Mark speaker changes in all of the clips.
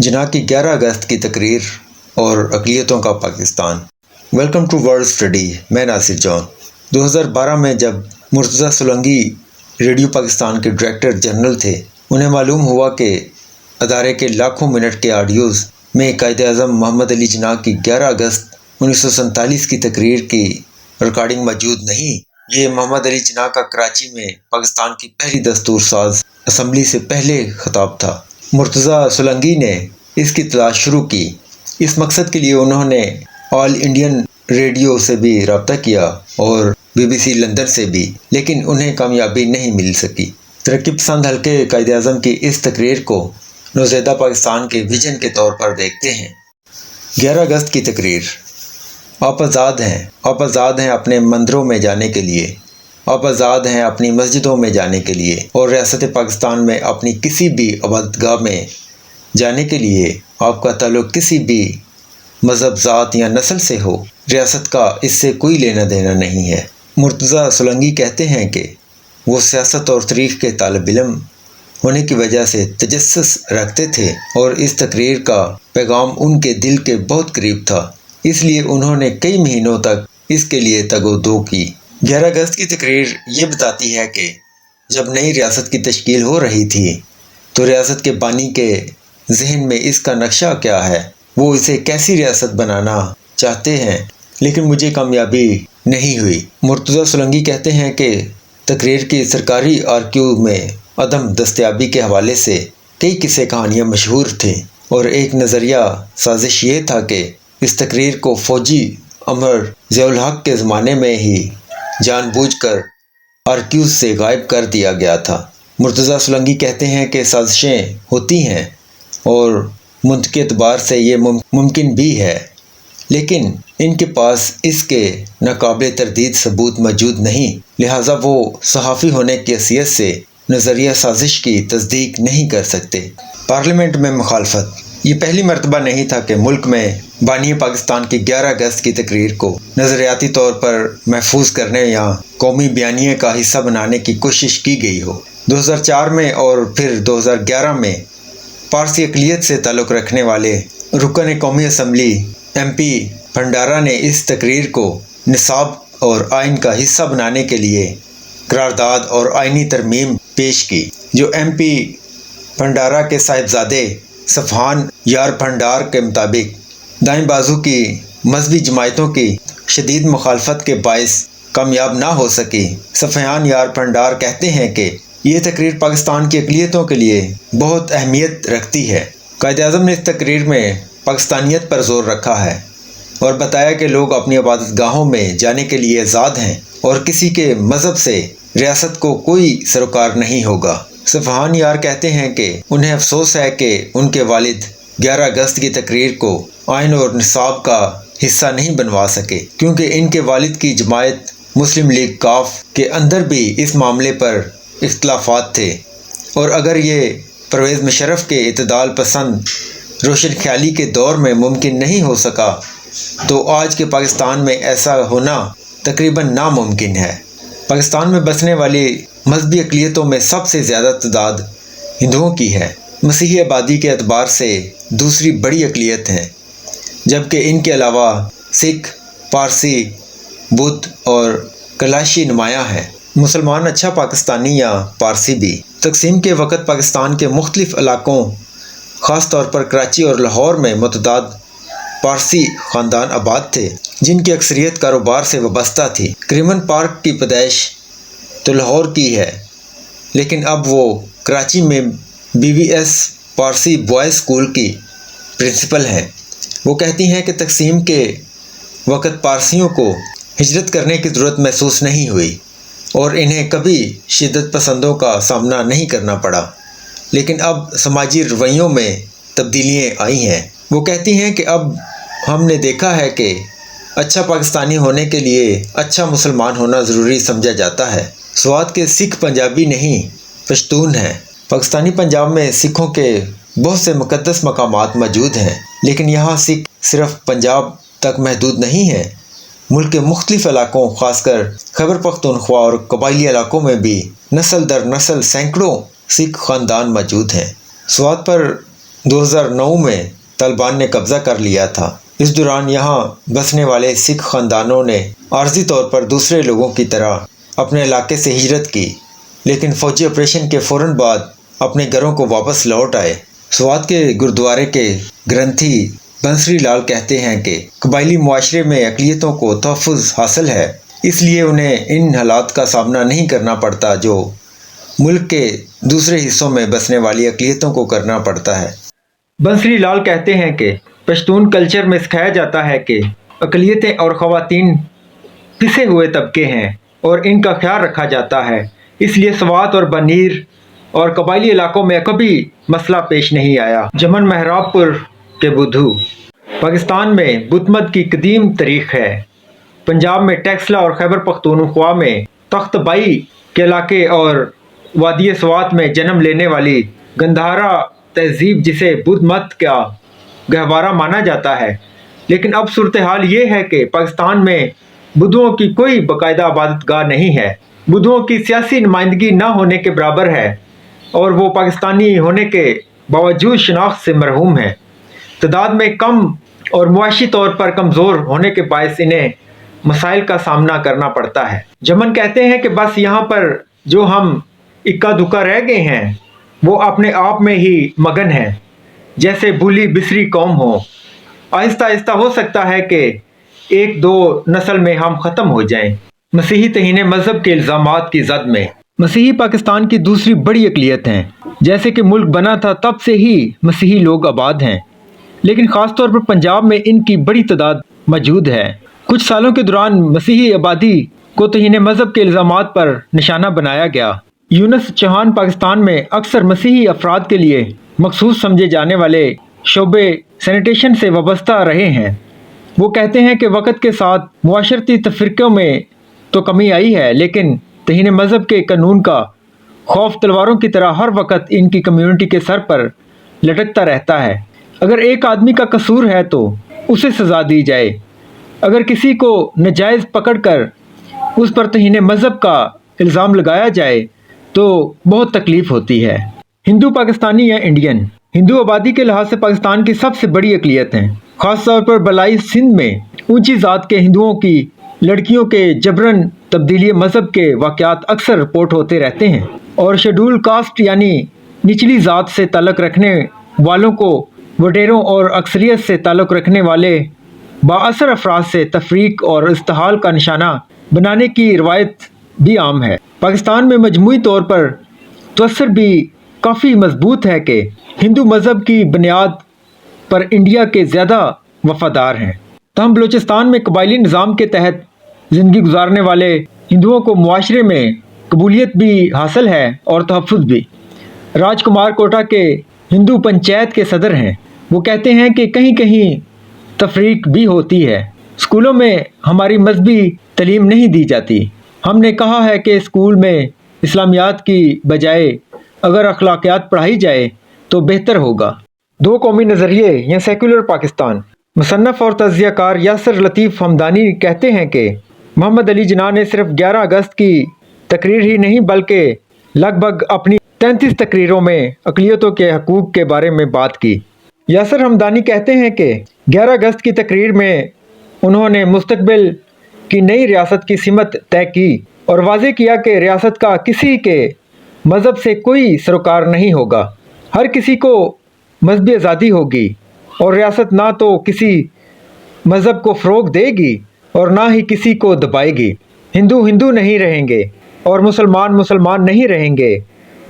Speaker 1: جناح کی 11 اگست کی تقریر اور اقلیتوں کا Pakistan. Welcome to world study, میں ناصر جان۔ 2012 میں جب مرتضیٰ سولنگی ریڈیو پاکستان کے ڈائریکٹر جنرل تھے، انہیں معلوم ہوا کہ ادارے کے لاکھوں منٹ کے آڈیوز میں قائد اعظم محمد علی جناح کی 11 اگست 1947 کی تقریر کی ریکارڈنگ موجود نہیں۔ یہ محمد علی جناح کا کراچی میں پاکستان کی پہلی دستور ساز اسمبلی سے پہلے خطاب تھا۔ مرتضیٰ سولنگی نے اس کی تلاش شروع کی۔ اس مقصد کے لیے انہوں نے آل انڈین ریڈیو سے بھی رابطہ کیا اور BBC لندن سے بھی، لیکن انہیں کامیابی نہیں مل سکی۔ ترقی پسند حلقے قائد اعظم کی اس تقریر کو نوزائیدہ پاکستان کے ویژن کے طور پر دیکھتے ہیں۔ 11 اگست کی تقریر۔ آپ آزاد ہیں، آپ آزاد ہیں اپنے مندروں میں جانے کے لیے، آپ آزاد ہیں اپنی مسجدوں میں جانے کے لیے اور ریاست پاکستان میں اپنی کسی بھی عبادت گاہ میں جانے کے لیے۔ آپ کا تعلق کسی بھی مذہب، ذات یا نسل سے ہو، ریاست کا اس سے کوئی لینا دینا نہیں ہے۔ مرتضیٰ سولنگی کہتے ہیں کہ وہ سیاست اور تاریخ کے طالب علم ہونے کی وجہ سے تجسس رکھتے تھے اور اس تقریر کا پیغام ان کے دل کے بہت قریب تھا، اس لیے انہوں نے کئی مہینوں تک اس کے لیے تگ و دو کی۔ 11 اگست کی تقریر یہ بتاتی ہے کہ جب نئی ریاست کی تشکیل ہو رہی تھی تو ریاست کے بانی کے ذہن میں اس کا نقشہ کیا ہے، وہ اسے کیسی ریاست بنانا چاہتے ہیں، لیکن مجھے کامیابی نہیں ہوئی۔ مرتضیٰ سولنگی کہتے ہیں کہ تقریر کی سرکاری آرکیو میں عدم دستیابی کے حوالے سے کئی قصے کہانیاں مشہور تھیں اور ایک نظریہ سازش یہ تھا کہ اس تقریر کو فوجی امر ضیاء الحق کے زمانے میں ہی جان بوجھ کر آرکیوز سے غائب کر دیا گیا تھا۔ مرتضیٰ سولنگی کہتے ہیں کہ سازشیں ہوتی ہیں اور منطقی اعتبار سے یہ ممکن بھی ہے، لیکن ان کے پاس اس کے ناقابل تردید ثبوت موجود نہیں، لہٰذا وہ صحافی ہونے کی حیثیت سے نظریہ سازش کی تصدیق نہیں کر سکتے۔ پارلیمنٹ میں مخالفت۔ یہ پہلی مرتبہ نہیں تھا کہ ملک میں بانی پاکستان کی 11 اگست کی تقریر کو نظریاتی طور پر محفوظ کرنے یا قومی بیانیے کا حصہ بنانے کی کوشش کی گئی ہو۔ 2004 میں اور پھر 2011 میں پارسی اقلیت سے تعلق رکھنے والے رکن قومی اسمبلی MP بھنڈارا نے اس تقریر کو نصاب اور آئین کا حصہ بنانے کے لیے قرارداد اور آئینی ترمیم پیش کی، جو MP بھنڈارا کے صاحبزادے صفحان یار بھنڈار کے مطابق دائیں بازو کی مذہبی جماعتوں کی شدید مخالفت کے باعث کامیاب نہ ہو سکی۔ صفحان یار بھنڈار کہتے ہیں کہ یہ تقریر پاکستان کی اقلیتوں کے لیے بہت اہمیت رکھتی ہے۔ قائد اعظم نے اس تقریر میں پاکستانیت پر زور رکھا ہے اور بتایا کہ لوگ اپنی عبادت گاہوں میں جانے کے لیے آزاد ہیں اور کسی کے مذہب سے ریاست کو کوئی سروکار نہیں ہوگا۔ صفحان یار کہتے ہیں کہ انہیں افسوس ہے کہ ان کے والد 11 اگست کی تقریر کو آئین اور نصاب کا حصہ نہیں بنوا سکے، کیونکہ ان کے والد کی جماعت مسلم لیگ کاف کے اندر بھی اس معاملے پر اختلافات تھے، اور اگر یہ پرویز مشرف کے اعتدال پسند روشن خیالی کے دور میں ممکن نہیں ہو سکا تو آج کے پاکستان میں ایسا ہونا تقریباً ناممکن ہے۔ پاکستان میں بسنے والی مذہبی اقلیتوں میں سب سے زیادہ تعداد ہندوؤں کی ہے، مسیحی آبادی کے اعتبار سے دوسری بڑی اقلیت ہیں، جبکہ ان کے علاوہ سکھ، پارسی، بدھ اور کلاشی نمایاں ہیں۔ مسلمان اچھا پاکستانی یا پارسی بھی۔ تقسیم کے وقت پاکستان کے مختلف علاقوں، خاص طور پر کراچی اور لاہور میں متعدد پارسی خاندان آباد تھے، جن کی اکثریت کاروبار سے وابستہ تھی۔ کریمن پارک کی پیدائش تو لاہور کی ہے، لیکن اب وہ کراچی میں BVS پارسی بوائز اسکول کی پرنسپل ہیں۔ وہ کہتی ہیں کہ تقسیم کے وقت پارسیوں کو ہجرت کرنے کی ضرورت محسوس نہیں ہوئی اور انہیں کبھی شدت پسندوں کا سامنا نہیں کرنا پڑا، لیکن اب سماجی رویوں میں تبدیلیاں آئی ہیں۔ وہ کہتی ہیں کہ اب ہم نے دیکھا ہے کہ اچھا پاکستانی ہونے کے لیے اچھا مسلمان ہونا ضروری سمجھا جاتا ہے۔ سوات کے سکھ پنجابی نہیں، پشتون ہیں۔ پاکستانی پنجاب میں سکھوں کے بہت سے مقدس مقامات موجود ہیں، لیکن یہاں سکھ صرف پنجاب تک محدود نہیں ہیں۔ ملک کے مختلف علاقوں، خاص کر خیبر پختونخوا اور قبائلی علاقوں میں بھی نسل در نسل سینکڑوں سکھ خاندان موجود ہیں۔ سوات پر 2009 میں طالبان نے قبضہ کر لیا تھا۔ اس دوران یہاں بسنے والے سکھ خاندانوں نے عارضی طور پر دوسرے لوگوں کی طرح اپنے علاقے سے ہجرت کی، لیکن فوجی آپریشن کے فوراً بعد اپنے گھروں کو واپس لوٹ آئے۔ سوات کے گردوارے کے گرنتھی بنسری لال کہتے ہیں کہ قبائلی معاشرے میں اقلیتوں کو تحفظ حاصل ہے، اس لیے انہیں ان حالات کا سامنا نہیں کرنا پڑتا جو ملک کے دوسرے حصوں میں بسنے والی اقلیتوں کو کرنا پڑتا ہے۔ بنسری لال کہتے ہیں کہ پشتون کلچر میں سکھایا جاتا ہے کہ اقلیتیں اور خواتین پسے ہوئے طبقے ہیں اور ان کا خیال رکھا جاتا ہے، اس لیے سوات اور بنیر اور قبائلی علاقوں میں کبھی مسئلہ پیش نہیں آیا۔ جمن مہراب پور کے بدھو پاکستان میں بت مت کی قدیم تاریخ ہے۔ پنجاب میں ٹیکسلا اور خیبر پختونخوا میں تخت بائی کے علاقے اور وادی سوات میں جنم لینے والی گندھارا تہذیب جسے بدھ مت کا گہوارہ مانا جاتا ہے، لیکن اب صورتحال یہ ہے کہ پاکستان میں بدھوں کی کوئی باقاعدہ عبادت گاہ نہیں ہے، بدھوں کی سیاسی نمائندگی نہ ہونے کے برابر ہے اور وہ پاکستانی ہونے کے باوجود شناخت سے محروم ہیں۔ تعداد میں کم اور معاشی طور پر کمزور ہونے کے باعث انہیں مسائل کا سامنا کرنا پڑتا ہے۔ جمن کہتے ہیں کہ بس یہاں پر جو ہم اکا دکا رہ گئے ہیں وہ اپنے آپ میں ہی مگن ہیں، جیسے بھولی بسری قوم ہو۔ آہستہ آہستہ ہو سکتا ہے کہ ایک دو نسل میں ہم ختم ہو جائیں۔ مسیحی توہین مذہب کے الزامات کی زد میں مسیحی پاکستان کی دوسری بڑی اقلیت ہیں۔ جیسے کہ ملک بنا تھا تب سے ہی مسیحی لوگ آباد ہیں، لیکن خاص طور پر پنجاب میں ان کی بڑی تعداد موجود ہے۔ کچھ سالوں کے دوران مسیحی آبادی کو توہین مذہب کے الزامات پر نشانہ بنایا گیا۔ یونس چوہان پاکستان میں اکثر مسیحی افراد کے لیے مخصوص سمجھے جانے والے شعبے سینیٹیشن سے وابستہ رہے ہیں۔ وہ کہتے ہیں کہ وقت کے ساتھ معاشرتی تفرقوں میں تو کمی آئی ہے، لیکن توہین مذہب کے قانون کا خوف تلواروں کی طرح ہر وقت ان کی کمیونٹی کے سر پر لٹکتا رہتا ہے۔ اگر ایک آدمی کا قصور ہے تو اسے سزا دی جائے، اگر کسی کو ناجائز پکڑ کر اس پر توہین مذہب کا الزام لگایا جائے تو بہت تکلیف ہوتی ہے۔ ہندو پاکستانی یا انڈین ہندو آبادی کے لحاظ سے پاکستان کی سب سے بڑی اقلیت ہیں۔ خاص طور پر بالائی سندھ میں اونچی ذات کے ہندوؤں کی لڑکیوں کے جبرن تبدیلی مذہب کے واقعات اکثر رپورٹ ہوتے رہتے ہیں، اور شیڈول کاسٹ یعنی نچلی ذات سے تعلق رکھنے والوں کو وڈیروں اور اکثریت سے تعلق رکھنے والے بااثر افراد سے تفریق اور استحال کا نشانہ بنانے کی روایت بھی عام ہے۔ پاکستان میں مجموعی طور پر تاثر بھی کافی مضبوط ہے کہ ہندو مذہب کی بنیاد پر انڈیا کے زیادہ وفادار ہیں، تاہم بلوچستان میں قبائلی نظام کے تحت زندگی گزارنے والے ہندوؤں کو معاشرے میں قبولیت بھی حاصل ہے اور تحفظ بھی۔ راج کمار کوٹا کے ہندو پنچایت کے صدر ہیں، وہ کہتے ہیں کہ کہیں کہیں تفریق بھی ہوتی ہے، اسکولوں میں ہماری مذہبی تعلیم نہیں دی جاتی، ہم نے کہا ہے کہ اسکول میں اسلامیات کی بجائے اگر اخلاقیات پڑھائی جائے تو بہتر ہوگا۔ دو قومی نظریے یا سیکولر پاکستان مصنف اور تجزیہ کار یاسر لطیف ہمدانی کہتے ہیں کہ محمد علی جناح نے صرف 11 اگست کی تقریر ہی نہیں بلکہ لگ بھگ اپنی 33 تقریروں میں اقلیتوں کے حقوق کے بارے میں بات کی۔ یاسر ہمدانی کہتے ہیں کہ 11 اگست کی تقریر میں انہوں نے مستقبل کی نئی ریاست کی سمت طے کی اور واضح کیا کہ ریاست کا کسی کے مذہب سے کوئی سروکار نہیں ہوگا، ہر کسی کو مذہبی آزادی ہوگی اور ریاست نہ تو کسی مذہب کو فروغ دے گی اور نہ ہی کسی کو دبائے گی۔ ہندو ہندو نہیں رہیں گے اور مسلمان مسلمان نہیں رہیں گے،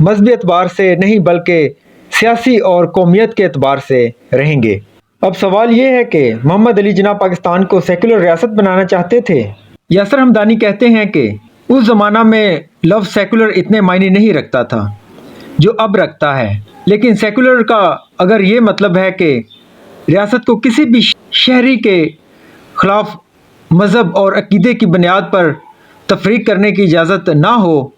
Speaker 1: مذہبی اعتبار سے نہیں بلکہ سیاسی اور قومیت کے اعتبار سے رہیں گے۔ اب سوال یہ ہے کہ محمد علی جناح پاکستان کو سیکولر ریاست بنانا چاہتے تھے؟ یاسر ہمدانی کہتے ہیں کہ اس زمانہ میں لفظ سیکولر اتنے معنی نہیں رکھتا تھا جو اب رکھتا ہے، لیکن سیکولر کا اگر یہ مطلب ہے کہ ریاست کو کسی بھی شہری کے خلاف مذہب اور عقیدے کی بنیاد پر تفریق کرنے کی اجازت نہ ہو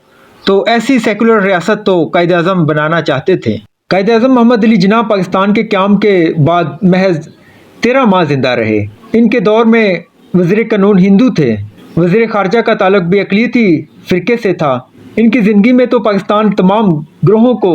Speaker 1: تو ایسی سیکولر ریاست تو قائد اعظم بنانا چاہتے تھے۔ قائد اعظم محمد علی جناح پاکستان کے قیام کے بعد محض 13 ماہ زندہ رہے۔ ان کے دور میں وزیر قانون ہندو تھے، وزیر خارجہ کا تعلق بھی اقلیتی فرقے سے تھا۔ ان کی زندگی میں تو پاکستان تمام گروہوں کو